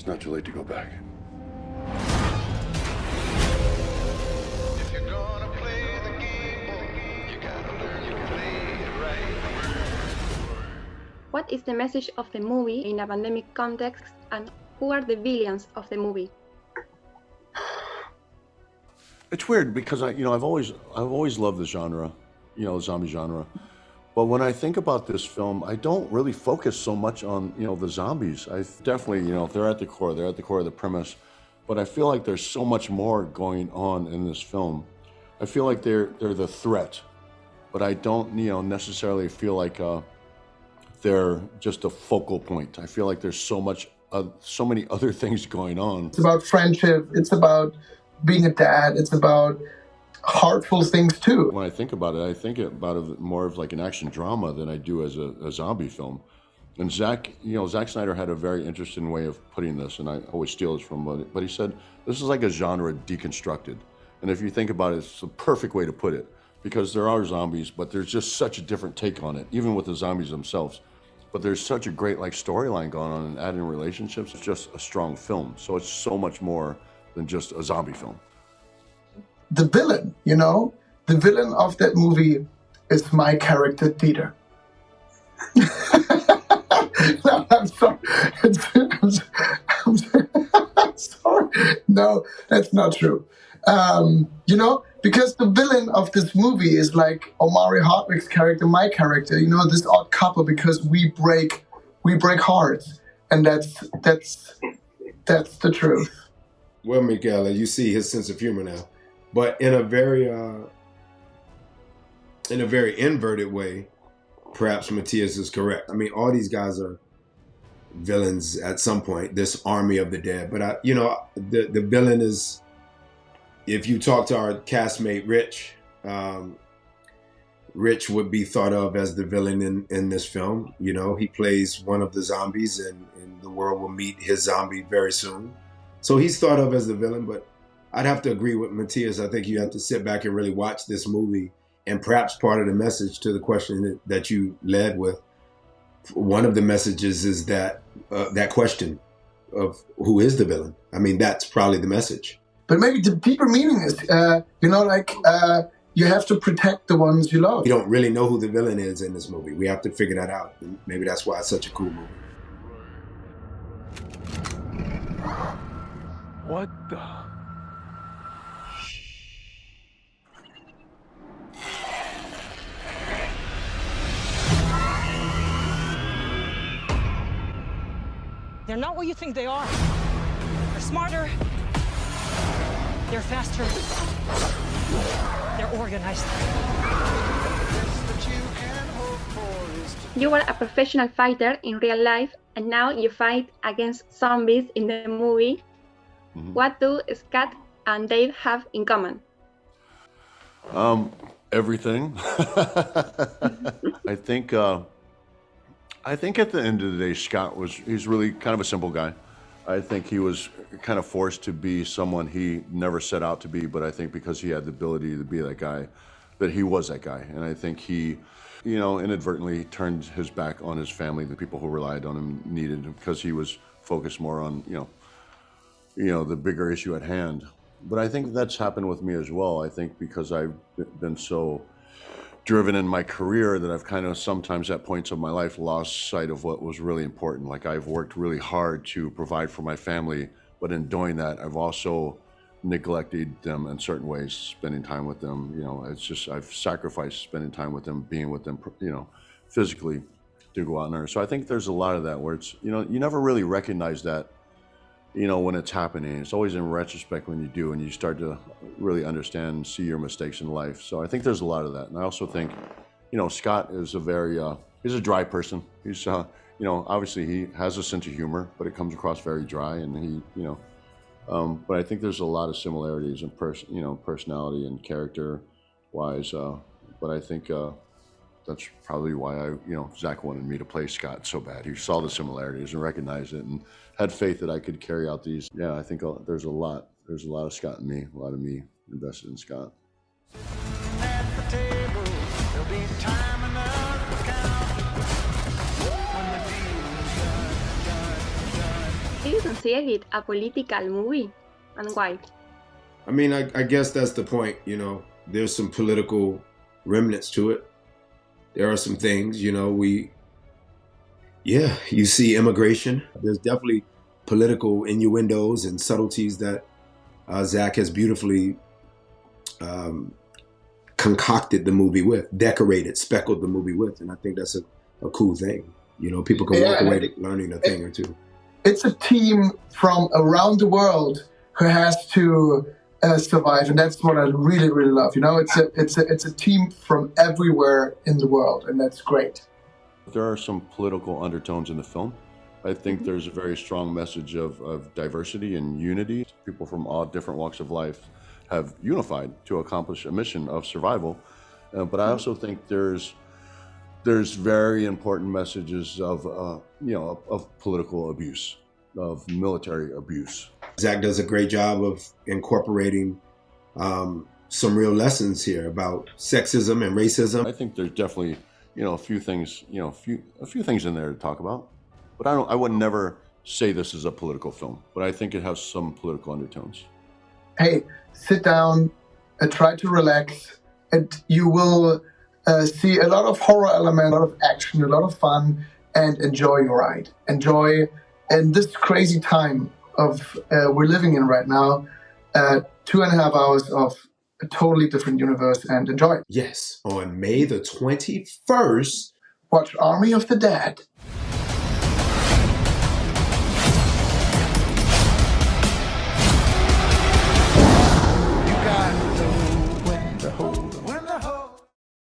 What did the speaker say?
It's not too late to go back. If you're gonna play the game, boy, you gotta learn to play it right. What is the message of the movie in a pandemic context, and who are the villains of the movie? It's weird because I've always loved the genre, the zombie genre. But when I think about this film, I don't really focus so much on, the zombies. I definitely, they're at the core of the premise. But I feel like there's so much more going on in this film. I feel like they're the threat, but I don't, necessarily feel like they're just a focal point. I feel like there's so many other things going on. It's about friendship. It's about being a dad. It's about heartful things too. When I think about it, I think about it more of like an action drama than I do as a zombie film. And Zack Snyder had a very interesting way of putting this, and I always steal this from him, but he said, this is like a genre deconstructed. And if you think about it, it's the perfect way to put it, because there are zombies, but there's just such a different take on it, even with the zombies themselves. But there's such a great storyline going on and adding relationships. It's just a strong film. So it's so much more than just a zombie film. The villain, the villain of that movie is my character, Dieter. No, I'm sorry. I'm sorry. No, that's not true. Because the villain of this movie is like Omari Hardwick's character, my character, this odd couple, because we break hearts. And that's the truth. Well, Miguel, you see his sense of humor now, but in a very inverted way. Perhaps Matthias is correct. I mean, all these guys are villains at some point. This army of the dead, but the villain is. If you talk to our castmate Rich, Rich would be thought of as the villain in this film. He plays one of the zombies, and the world will meet his zombie very soon. So he's thought of as the villain, but I'd have to agree with Matthias. I think you have to sit back and really watch this movie. And perhaps part of the message to the question that you led with, one of the messages is that question of who is the villain. I mean, that's probably the message. But maybe the deeper meaning is, you have to protect the ones you love. We don't really know who the villain is in this movie. We have to figure that out. And maybe that's why it's such a cool movie. What the? They're not what you think they are. They're smarter. They're faster. They're organized. You were a professional fighter in real life, and now you fight against zombies in the movie. Mm-hmm. What do Scott and Dave have in common? Everything. I think at the end of the day, he's really kind of a simple guy. I think he was kind of forced to be someone he never set out to be, but I think because he had the ability to be that guy, that he was that guy. And I think he, inadvertently turned his back on his family, the people who relied on him, needed him, because he was focused more on, the bigger issue at hand. But I think that's happened with me as well. I think because I've been so driven in my career that I've kind of sometimes at points of my life lost sight of what was really important. Like I've worked really hard to provide for my family, but in doing that, I've also neglected them in certain ways, spending time with them. It's just, I've sacrificed spending time with them, being with them, physically to go out there. So I think there's a lot of that where it's, you never really recognize that, when it's happening. It's always in retrospect when you do, and you start to really understand and see your mistakes in life. So I think there's a lot of that. And I also think, Scott is he's a dry person. He's, obviously he has a sense of humor, but it comes across very dry. And but I think there's a lot of similarities in personality and character wise. But I think that's probably why Zack wanted me to play Scott so bad. He saw the similarities and recognized it and had faith that I could carry out these. Yeah, I think there's a lot of Scott in me, a lot of me invested in Scott. At the table, there'll be time enough to count when the deal is done. Do you consider it a political movie, and why? I mean, I guess that's the point, you know. There's some political remnants to it. There are some things, you know, you see immigration. There's definitely political innuendos and subtleties that Zach has beautifully concocted the movie with, decorated, speckled the movie with. And I think that's a cool thing. You know, people can walk away learning a thing or two. It's a team from around the world who has to survive, and that's what I really, really love. You know, it's a team from everywhere in the world, and that's great. There are some political undertones in the film. I think there's a very strong message of diversity and unity. People from all different walks of life have unified to accomplish a mission of survival. But I also think there's very important messages of political abuse, of military abuse. Zach does a great job of incorporating some real lessons here about sexism and racism. I think there's definitely, a few things in there to talk about. But I would never say this is a political film, but I think it has some political undertones. Hey, sit down, try to relax, and you will see a lot of horror elements, a lot of action, a lot of fun, and enjoy your ride. Enjoy in this crazy time of we're living in right now, 2.5 hours of a totally different universe, and enjoy. Yes, on May the 21st, watch Army of the Dead.